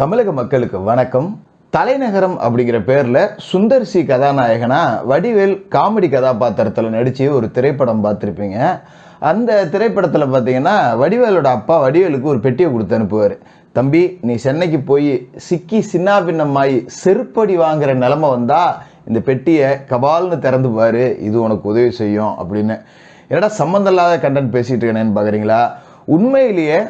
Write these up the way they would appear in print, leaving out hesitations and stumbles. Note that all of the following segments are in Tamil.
தமிழக மக்களுக்கு வணக்கம். தலைநகரம் அப்படிங்கிற பேரில் சுந்தர் சி கதாநாயகனா வடிவேல் காமெடி கதாபாத்திரத்தில் நடித்து ஒரு திரைப்படம் பார்த்துருப்பீங்க. அந்த திரைப்படத்தில் பார்த்தீங்கன்னா வடிவேலோட அப்பா வடிவேலுக்கு ஒரு பெட்டியை கொடுத்து அனுப்புவார். தம்பி, நீ சென்னைக்கு போய் சிக்கி சின்னாபின்னமாயி செருப்படி வாங்குற நிலமை வந்தால் இந்த பெட்டியை கபால்னு திறந்து பாரு, இது உனக்கு உதவி செய்யும் அப்படின்னு. என்னடா சம்மந்தம் இல்லாத கண்டென்ட் பேசிகிட்டு இருக்கேன்னு பார்க்குறீங்களா? உண்மையிலேயே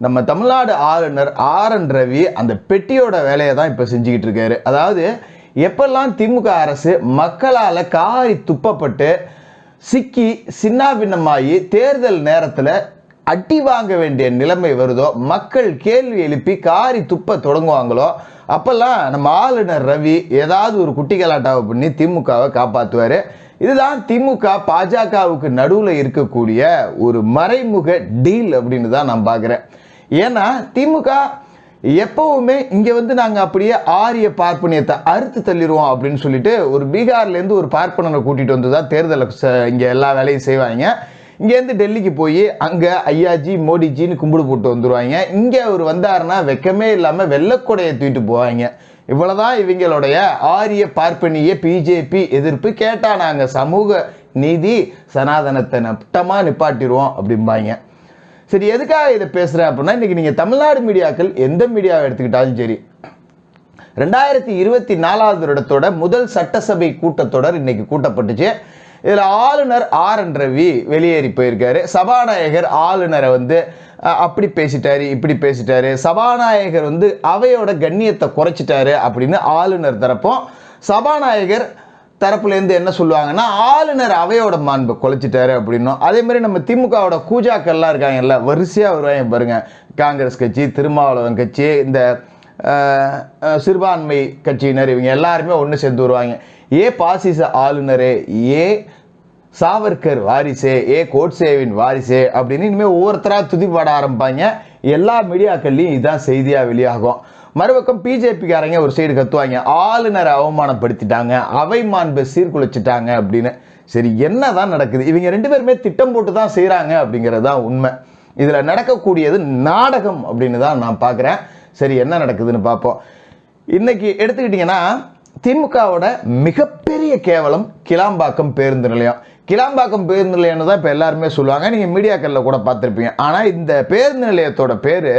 நம்ம தமிழ்நாடு ஆளுநர் ஆர்.என். ரவி அந்த பெட்டியோட வேலையை தான் இப்போ செஞ்சுக்கிட்டு இருக்காரு. அதாவது எப்பெல்லாம் திமுக அரசு மக்களால் காரி துப்பப்பட்டு சிக்கி சின்னாபின்னமாகி தேர்தல் நேரத்தில் அடி வாங்க வேண்டிய நிலைமை வருதோ, மக்கள் கேள்வி எழுப்பி காரி துப்ப தொடங்குவாங்களோ, அப்பெல்லாம் நம்ம ஆளுநர் ரவி ஏதாவது ஒரு குட்டி கலாட்டாவை பண்ணி திமுகவை காப்பாற்றுவார். இதுதான் திமுக பாஜகவுக்கு நடுவில் இருக்கக்கூடிய ஒரு மறைமுக டீல் அப்படின்னு தான் நான் பார்க்குறேன். ஏன்னா திமுக எப்பவுமே இங்கே நாங்கள் அப்படியே ஆரிய பார்ப்பனியத்தை அறுத்து தள்ளிடுவோம் அப்படின்னு சொல்லிட்டு ஒரு பீகார்லேருந்து ஒரு பார்ப்பனனை கூட்டிகிட்டு வந்து தான் தேர்தலை இங்கே எல்லா வேலையும் செய்வாங்க. இங்கேருந்து டெல்லிக்கு போய் அங்கே ஐயாஜி மோடிஜின்னு கும்பிடு போட்டு வந்துடுவாங்க. இங்கே அவர் வந்தாருன்னா வெக்கமே இல்லாமல் வெள்ளக்கொடையை தூக்கிட்டு போவாங்க. இவ்வளவுதான் இவங்களுடைய ஆரிய பார்ப்பனிய பிஜேபி எதிர்ப்பு. கேட்டால் நாங்கள் சமூக நீதி சனாதனத்தை நட்டமாக நிப்பாட்டிடுவோம் அப்படிம்பாங்க. சரி, எதுக்காக இதை பேசுகிறேன் அப்படின்னா, இன்றைக்கி நீங்கள் தமிழ்நாடு மீடியாக்கள் எந்த மீடியாவை எடுத்துக்கிட்டாலும் சரி, 2024 வருடத்தோட முதல் சட்டசபை கூட்டத்தொடர் இன்னைக்கு கூட்டப்பட்டுச்சு. இதில் ஆளுநர் ஆர்.என். ரவி வெளியேறி போயிருக்காரு. சபாநாயகர் ஆளுநரை அப்படி பேசிட்டாரு, இப்படி பேசிட்டாரு. சபாநாயகர் அவையோட கண்ணியத்தை குறைச்சிட்டாரு அப்படின்னு ஆளுநர் தரப்பும், சபாநாயகர் தரப்புலேருந்து என்ன சொல்லுவாங்கன்னா ஆளுநர் அவையோட மாண்பை குலைச்சிட்டாரு அப்படின்னும். அதே மாதிரி நம்ம திமுகவோட கூஜாக்கள்லாம் இருக்காங்கல்ல, வரிசையாக வருவாங்க பாருங்க. காங்கிரஸ் கட்சி, திருமாவளவன் கட்சி, இந்த சிறுபான்மை கட்சியினர், இவங்க எல்லாருமே ஒன்று சேர்ந்து வருவாங்க. பாசிச ஆளுநரே, சாவர்கர் வாரிசே, கோட்சேவின் வாரிசே அப்படின்னு இனிமேல் ஒவ்வொருத்தராக துதிப்பாட ஆரம்பிப்பாங்க. எல்லா மீடியாக்கள்லையும் இதுதான் செய்தியாக வெளியாகும். மறுபக்கம் பிஜேபிக்காரங்க ஒரு சைடு கத்துவாங்க, ஆளுநரை அவமானப்படுத்திட்டாங்க, அவை மாண்பை சீர்குலைச்சிட்டாங்க அப்படின்னு. சரி, என்னதான் நடக்குது? இவங்க ரெண்டு பேருமே திட்டம் போட்டு தான் செய்கிறாங்க அப்படிங்கிறது தான் உண்மை. இதில் நடக்கக்கூடியது நாடகம் அப்படின்னு தான் நான் பார்க்குறேன். சரி, என்ன நடக்குதுன்னு பார்ப்போம். இன்னைக்கு எடுத்துக்கிட்டிங்கன்னா திமுகவோட மிகப்பெரிய கேவலம் கிளாம்பாக்கம் பேருந்து நிலையம். கிளாம்பாக்கம் பேருந்து நிலையம்னு தான் இப்போ எல்லாருமே சொல்லுவாங்க. நீங்கள் மீடியாக்களில் கூட பார்த்துருப்பீங்க. ஆனால் இந்த பேருந்து நிலையத்தோட பேர்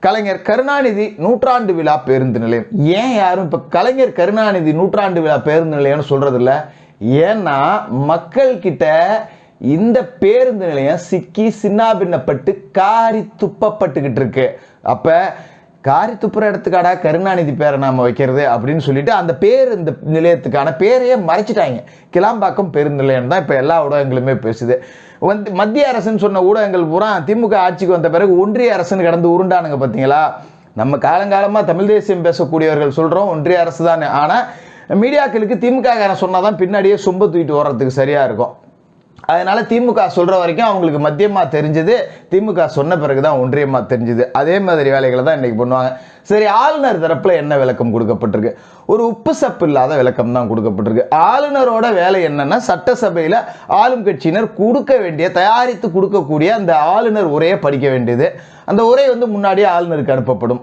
கலைஞர் கருணாநிதி நூற்றாண்டு விழா பேருந்து நிலையம். ஏன் யாரும் இப்போ கலைஞர் கருணாநிதி நூற்றாண்டு விழா பேருந்து நிலையம்னு சொல்றதில்ல? ஏன்னா மக்கள் கிட்ட இந்த பேருந்து நிலையம் சிக்கி சின்னாபின்னப்பட்டு காரி துப்பப்பட்டுக்கிட்டு இருக்கு. அப்போ காரி துப்புற இடத்துக்காடா கருணாநிதி பேரை நாம வைக்கிறது அப்படின்னு சொல்லிட்டு அந்த பேர், இந்த நிலையத்துக்கான பேரையே மறைச்சிட்டாங்க. கிளாம்பாக்கம் பேருந்து நிலையம் தான் இப்போ எல்லா ஊடகங்களுமே பேசுது. மத்திய அரசுன்னு சொன்ன ஊடகங்கள் பூரா திமுக ஆட்சிக்கு வந்த பிறகு ஒன்றிய அரசுன்னு கடந்து உருண்டானுங்க. பார்த்தீங்களா? நம்ம காலங்காலமாக தமிழ் தேசியம் பேசக்கூடியவர்கள் சொல்கிறோம் ஒன்றிய அரசு தான். ஆனால் மீடியாக்களுக்கு திமுக சொன்னாதான் பின்னாடியே சொம்ப தூக்கிட்டு ஓடுறதுக்கு சரியாக இருக்கும். அதனால திமுக சொல்கிற வரைக்கும் அவங்களுக்கு மத்தியமாக தெரிஞ்சது, திமுக சொன்ன பிறகு தான் ஒன்றியமாக தெரிஞ்சுது. அதே மாதிரி வேலைகளை தான் இன்றைக்கி பண்ணுவாங்க. சரி, ஆளுநர் தரப்பில் என்ன விளக்கம் கொடுக்கப்பட்டிருக்கு? ஒரு உப்பு சப்பு இல்லாத விளக்கம் தான் கொடுக்கப்பட்டிருக்கு. ஆளுநரோட வேலை என்னன்னா, சட்டசபையில் ஆளும் கட்சியினர் கொடுக்க வேண்டிய, தயாரித்து கொடுக்கக்கூடிய அந்த ஆளுநர் உரையை படிக்க வேண்டியது. அந்த உரை முன்னாடியே ஆளுநருக்கு அனுப்பப்படும்.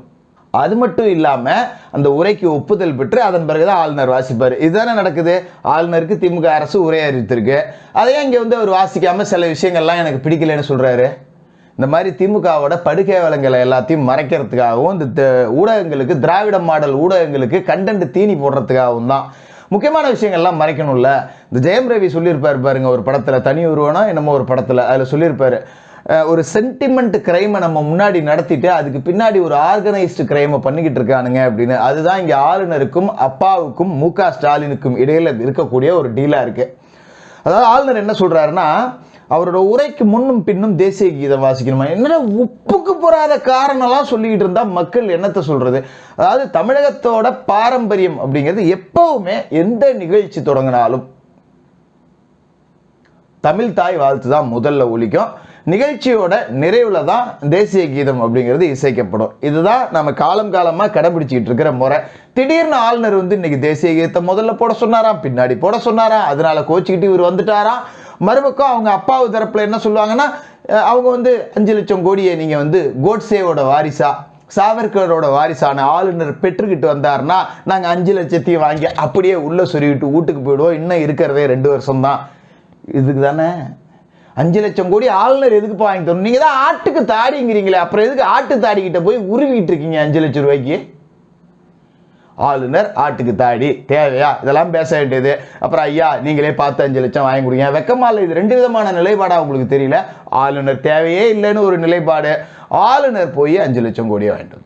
அது மட்டும் இல்லாமல் அந்த உரைக்கு ஒப்புதல் பெற்று அதன் பிறகுதான் ஆளுநர் வாசிப்பார். இதுதானே நடக்குது. ஆளுநருக்கு திமுக அரசு உரை அறிவித்திருக்கு. அதையே இங்கே அவர் வாசிக்காமல் சில விஷயங்கள்லாம் எனக்கு பிடிக்கலன்னு சொல்கிறாரு. இந்த மாதிரி திமுகவோட படுகேவலங்களை எல்லாத்தையும் மறைக்கிறதுக்காகவும் இந்த ஊடகங்களுக்கு, திராவிட மாடல் ஊடகங்களுக்கு கண்டென்ட் தீனி போடுறதுக்காகவும் தான். முக்கியமான விஷயங்கள்லாம் மறைக்கணும்ல. இந்த ஜெயம் ரவி சொல்லியிருப்பார் பாருங்க, ஒரு படத்தில், தனி உருவனா என்னமோ ஒரு படத்தில், அதில் சொல்லியிருப்பாரு, ஒரு சென்டிமெண்ட் கிரைமை நம்ம முன்னாடி நடத்திட்டு அதுக்கு பின்னாடி ஒரு ஆர்கனைஸ்டு கிரைமை பண்ணிக்கிட்டு இருக்கானுங்க அப்படின்னு. அதுதான் இங்கே ஆளுநருக்கும் அப்பாவுக்கும் மு.க. ஸ்டாலினுக்கும் இடையில இருக்கக்கூடிய ஒரு டீலாக இருக்கு. அதாவது ஆளுநர் என்ன சொல்றாருன்னா, அவரோட உரைக்கு முன்னும் பின்னும் தேசிய கீதம் வாசிக்கணுமா? என்னடா உப்புக்கு போறாத காரணம்லாம் சொல்லிக்கிட்டு இருந்தா மக்கள் என்னத்தை சொல்றது? அதாவது தமிழகத்தோட பாரம்பரியம் அப்படிங்கிறது எப்பவுமே எந்த நிகழ்ச்சி தொடங்கினாலும் தமிழ் தாய் வாழ்த்து தான் முதல்ல ஒலிக்கும். நிகழ்ச்சியோட நிறைவுல தான் தேசிய கீதம் அப்படிங்கிறது இசைக்கப்படும். இதுதான் நம்ம காலம் காலமாக கடைபிடிச்சிக்கிட்டு இருக்கிற முறை. திடீர்னு ஆளுநர் இன்னைக்கு தேசிய கீதத்தை முதல்ல போட சொன்னாராம், பின்னாடி போட சொன்னாராம். அதனால கோச்சிக்கிட்டு இவர் வந்துட்டாராம். மறுபக்கம் அவங்க அப்பாவு தரப்புல என்ன சொல்லுவாங்கன்னா, அவங்க 5 லட்சம் கோடியை நீங்க கோட்சேவோட வாரிசா சாவர்கரோட வாரிசான ஆளுநர் பெற்றுக்கிட்டு வந்தாருன்னா நாங்கள் 5 லட்சத்தையும் வாங்கி அப்படியே உள்ள சொருகிட்டு வீட்டுக்கு போயிடுவோம், இன்னும் இருக்கிறதே 2 வருஷம் தான். இதுக்கு தானே 5 லட்சம் கோடி ஆளுநர் எதுக்கு வாங்கி தரணும்? நீங்கள் தான் ஆட்டுக்கு தாடிங்கிறீங்களே, அப்புறம் எதுக்கு ஆட்டு தாடிக்கிட்ட போய் உருவிட்டு இருக்கீங்க 5 லட்சம் ரூபாய்க்கு? ஆளுநர் ஆட்டுக்கு தாடி தேவையா? இதெல்லாம் பேச வேண்டியது. அப்புறம் ஐயா நீங்களே பார்த்து 5 லட்சம் வாங்கி கொடுங்க, வெக்கமா இல்லை? இது 2 விதமான நிலைப்பாடா உங்களுக்கு தெரியல? ஆளுநர் தேவையே இல்லைன்னு ஒரு நிலைப்பாடு, ஆளுநர் போய் 5 லட்சம் கோடியை வாங்கிட்டு.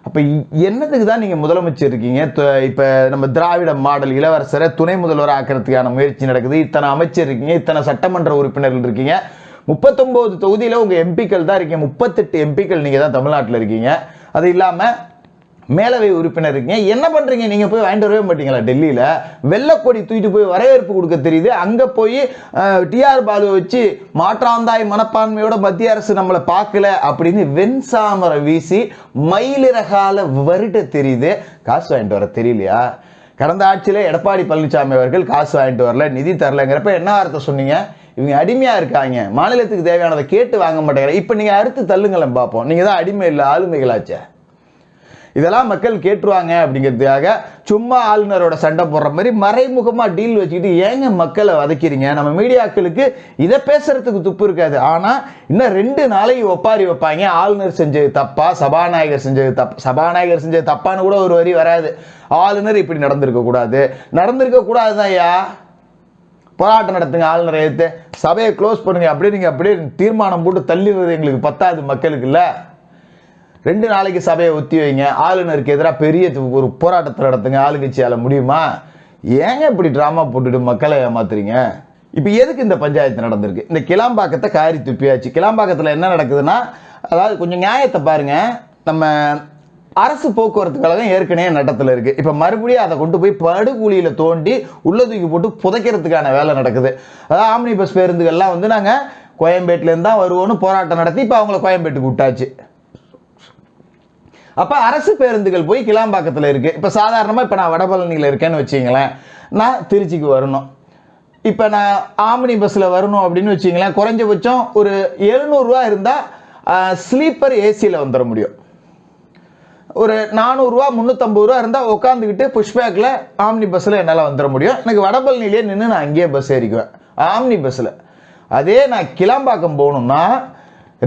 அப்ப என்னதுக்கு தான் நீங்க முதலமைச்சர் இருக்கீங்க? இப்ப நம்ம திராவிட மாடல் இளவரசரை துணை முதல்வர் ஆக்கிறதுக்கான முயற்சி நடக்குது. இத்தனை அமைச்சர் இருக்கீங்க, இத்தனை சட்டமன்ற உறுப்பினர்கள் இருக்கீங்க, 39 தொகுதியில உங்க எம்பிக்கள் தான் இருக்கீங்க, 38 எம்பிக்கள் நீங்க தான் தமிழ்நாட்டில் இருக்கீங்க. அது இல்லாம மேலவை உறுப்பினர் இருக்கீங்க. என்ன பண்றீங்க? நீங்க போய் வாங்கிட்டு வரவே மாட்டீங்களா? டெல்லியில வெள்ளக்கொடி தூக்கிட்டு போய் வரவேற்பு கொடுக்க தெரியுது, அங்க போய் டிஆர் பாலு வச்சு மாற்றாந்தாய் மனப்பான்மையோட மத்திய அரசு நம்மளை பார்க்கல அப்படின்னு வெண்சாமரை வீசி மயிலிறகால வருட தெரியுது, காசு வாங்கிட்டு வர தெரியலையா? கடந்த ஆட்சியில எடப்பாடி பழனிசாமி அவர்கள் காசு வாங்கிட்டு வரல, நிதி தரலங்கிறப்ப என்ன வார்த்தை சொன்னீங்க? இவங்க அடிமையா இருக்காங்க, மாநிலத்துக்கு தேவையானதை கேட்டு வாங்க மாட்டேங்கிற. இப்ப நீங்க அறுத்து தள்ளுங்களேன் பார்ப்போம், நீங்க தான் அடிமை இல்லை ஆளுமைகளாச்சே. இதெல்லாம் மக்கள் கேட்டுருவாங்க அப்படிங்கிறதுக்காக சும்மா ஆளுநரோட சண்டை போடுற மாதிரி மறைமுகமா டீல் வச்சுக்கிட்டு ஏங்க மக்களை வதைக்கிறீங்க? நம்ம மீடியாக்களுக்கு இதை பேசுறதுக்கு துப்பு இருக்காது. ஆனா இன்னும் 2 நாளைக்கு ஒப்பாரி வைப்பாங்க. ஆளுநர் செஞ்சது தப்பா, சபாநாயகர் செஞ்சது தப்பா. சபாநாயகர் செஞ்சது தப்பான்னு கூட ஒரு வரி வராது. ஆளுநர் இப்படி நடந்திருக்க கூடாது, நடந்திருக்க கூடாதுதான் ஐயா, போராட்டம் நடத்துங்க, ஆளுநரை எடுத்து சபையை க்ளோஸ் பண்ணுங்க, அப்படியே நீங்க அப்படியே தீர்மானம் போட்டு தள்ளிடுறது எங்களுக்கு பத்தாது மக்களுக்கு இல்ல. 2 நாளைக்கு சபையை ஒத்தி வைங்க, ஆளுநருக்கு எதிராக பெரிய ஒரு போராட்டத்தை நடத்துங்க, ஆளுங்கட்சியால முடியுமா? ஏங்க இப்படி டிராமா போட்டுட்டு மக்களை ஏமாத்துறீங்க? இப்போ எதுக்கு இந்த பஞ்சாயத்து நடந்திருக்கு? இந்த கிளாம்பாக்கத்தை காரி துப்பியாச்சு. கிளாம்பாக்கத்தில் என்ன நடக்குதுன்னா, அதாவது கொஞ்சம் நியாயத்தை பாருங்க, நம்ம அரசு போக்குவரத்து கழகம் ஏற்கனவே நட்டத்தில் இருக்கு. இப்போ மறுபடியும் அதை கொண்டு போய் படுகூலியில் தோண்டி உள்ள தூக்கி போட்டு புதைக்கிறதுக்கான வேலை நடக்குது. அதாவது ஆம்னி பஸ் பேருந்துகள்லாம் வந்து நாங்கள் கோயம்பேட்டிலேருந்து தான் வருவோன்னு போராட்டம் நடத்தி இப்போ அவங்கள கோயம்பேட்டுக்கு விட்டாச்சு. அப்ப அரசு பேருந்துகள் போய் கிளாம்பாக்கத்தில் இருக்கு. இப்ப சாதாரணமா இப்ப நான் வடபழனியில் இருக்கேன்னு வச்சுங்களேன், நான் திருச்சிக்கு வரணும். இப்ப நான் ஆம்னி பஸ்ல வரணும் அப்படின்னு வச்சுங்களேன், குறைஞ்சபட்சம் ஒரு 700 ரூபா இருந்தா ஸ்லீப்பர் ஏசியில் வந்துட முடியும். ஒரு 400 ரூபா 350 ரூபா இருந்தா உட்காந்துக்கிட்டு புஷ்பேக்ல ஆம்னி பஸ்ல என்னால் வந்துட முடியும். எனக்கு வடபழனிலே நின்று நான் அங்கேயே பஸ் ஏறிக்குவேன் ஆம்னி பஸ்ல. அதே நான் கிளாம்பாக்கம் போகணும்னா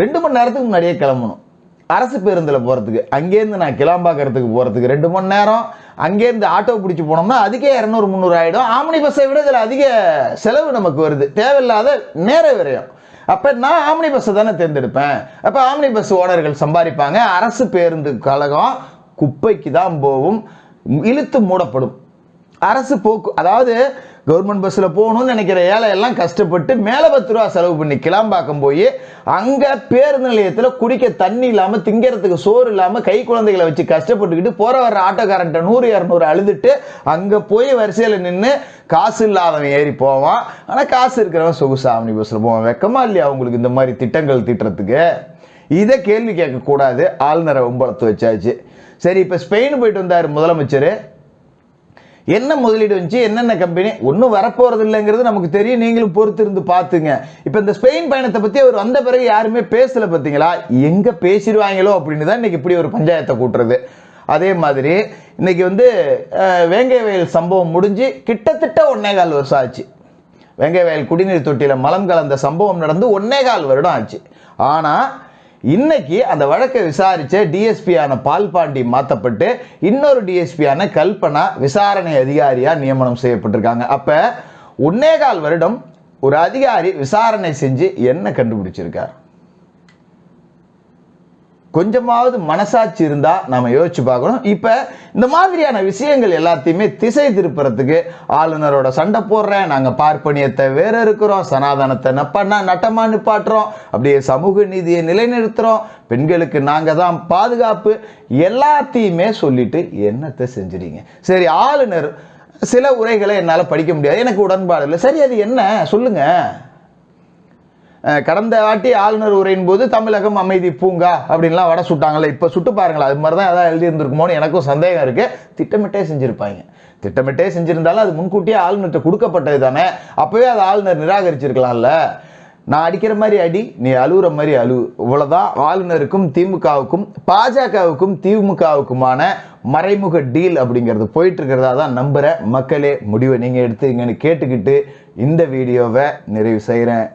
2 மணி நேரத்துக்கு முன்னாடியே கிளம்பணும் அரசு பேருந்தில் போகிறதுக்கு. அங்கேருந்து நான் கிளாம்பாக்கறதுக்கு போகிறதுக்கு 2 மணி நேரம், அங்கேருந்து ஆட்டோ பிடிச்சி போனோம்னா அதுக்கே 200-300 ஆகிடும். ஆம்னி பஸ்ஸை விட இதில் அதிக செலவு நமக்கு வருது, தேவையில்லாத நேர விரயம். அப்போ நான் ஆம்னி பஸ்ஸை தானே தேர்ந்தெடுப்பேன். அப்போ ஆம்னி பஸ் ஓனர்கள் சம்பாதிப்பாங்க, அரசு பேருந்து கழகம் குப்பைக்கு தான் போகும், இழுத்து மூடப்படும். அரசு போக்கு, அதாவது கவர்மெண்ட் பஸ்ஸில் போகணும்னு நினைக்கிற ஏழை எல்லாம் கஷ்டப்பட்டு மேலே 10 ரூபா செலவு பண்ணி கிளாம்பாக்கம் போய் அங்கே பேருந்து நிலையத்தில் குடிக்க தண்ணி இல்லாமல், திங்கிறதுக்கு சோறு இல்லாமல், கை குழந்தைகளை வச்சு கஷ்டப்பட்டுக்கிட்டு போகிற வர்ற ஆட்டோக்காரன்ட்ட 100-200 அழுதுட்டு அங்கே போய் வரிசையில் நின்று காசு இல்லாதவன் ஏறி போவான். ஆனால் காசு இருக்கிறவன் சொகுசு ஆம்னி பஸ்ஸில் போவான். வெக்கமா இல்லையா அவங்களுக்கு இந்த மாதிரி திட்டங்கள் தீட்டுறதுக்கு? இதை கேள்வி கேட்கக்கூடாது, ஆளுநரை ஒம்பளத்து வச்சாச்சு. சரி, இப்போ ஸ்பெயின் போயிட்டு வந்தார் முதலமைச்சர், என்ன முதலீடு வந்துச்சு, என்னென்ன கம்பெனி, ஒன்றும் வரப்போறது இல்லைங்கிறது நமக்கு தெரியும், நீங்களும் பொறுத்து இருந்து பார்த்துங்க. இப்போ இந்த ஸ்பெயின் பயணத்தை பற்றி அவர் வந்த பிறகு யாருமே பேசல பார்த்தீங்களா? எங்கே பேசிடுவாங்களோ அப்படின்னு தான் இன்னைக்கு இப்படி ஒரு பஞ்சாயத்தை கூட்டுறது. அதே மாதிரி இன்னைக்கு வந்து வேங்கை வயல் சம்பவம் முடிஞ்சு கிட்டத்தட்ட 1.25 வருஷம் ஆச்சு. வேங்கை வயல் குடிநீர் தொட்டியில் மலம் கலந்த சம்பவம் நடந்து 1.25 வருடம் ஆச்சு. ஆனால் இன்னைக்கு அந்த வழக்கை விசாரிச்ச டிஎஸ்பியான பால்பாண்டி மாற்றப்பட்டு இன்னொரு டிஎஸ்பியான கல்பனா விசாரணை அதிகாரியா நியமனம் செய்யப்பட்டிருக்காங்க. அப்ப 1.25 வருடம் ஒரு அதிகாரி விசாரணை செஞ்சு என்ன கண்டுபிடிச்சிருக்கார்? கொஞ்சமாவது மனசாட்சி இருந்தா நாம யோசிச்சு பார்க்கணும். இப்ப இந்த மாதிரியான விஷயங்கள் எல்லாத்தையுமே திசை திருப்புறதுக்கு ஆளுநரோட சண்டை போடுறேன், நாங்க பார்ப்பனியத்தை வேற இருக்கிறோம், சனாதனத்தை நட்டமா நிப்பாட்டுறோம், அப்படியே சமூக நீதியை நிலைநிறுத்துறோம், பெண்களுக்கு நாங்க தான் பாதுகாப்பு, எல்லாத்தையுமே சொல்லிட்டு என்னத்தை செஞ்சிருங்க? சரி, ஆளுநர் சில உரைகளை என்னால படிக்க முடியாது, எனக்கு உடன்பாடு இல்லை. சரி, அது என்ன சொல்லுங்க. கடந்த வாட்டி ஆளுநர் உரையின் போது தமிழகம் அமைதி பூங்கா அப்படின்லாம் வடை சுட்டாங்கல்ல, இப்போ சுட்டு பாருங்களா, அது மாதிரி தான் ஏதாவது எழுதி இருந்திருக்குமோன்னு எனக்கும் சந்தேகம் இருக்கு. திட்டமிட்டே செஞ்சிருப்பாங்க. திட்டமிட்டே செஞ்சிருந்தாலும் அது முன்கூட்டியே ஆளுநர்கிட்ட கொடுக்கப்பட்டது தானே, அப்பவே அது ஆளுநர் நிராகரிச்சிருக்கலாம்ல. நான் அடிக்கிற மாதிரி அடி, நீ அழுகுற மாதிரி அழு. இவ்வளவுதான் ஆளுநருக்கும் திமுகவுக்கும் பாஜகவுக்கும் திமுகவுக்குமான மறைமுக டீல் அப்படிங்கிறது போயிட்டு இருக்கிறதா தான் நம்புற. மக்களே முடிவை நீங்க எடுத்துங்கன்னு கேட்டுக்கிட்டு இந்த வீடியோவை நிறைவு செய்கிறேன்.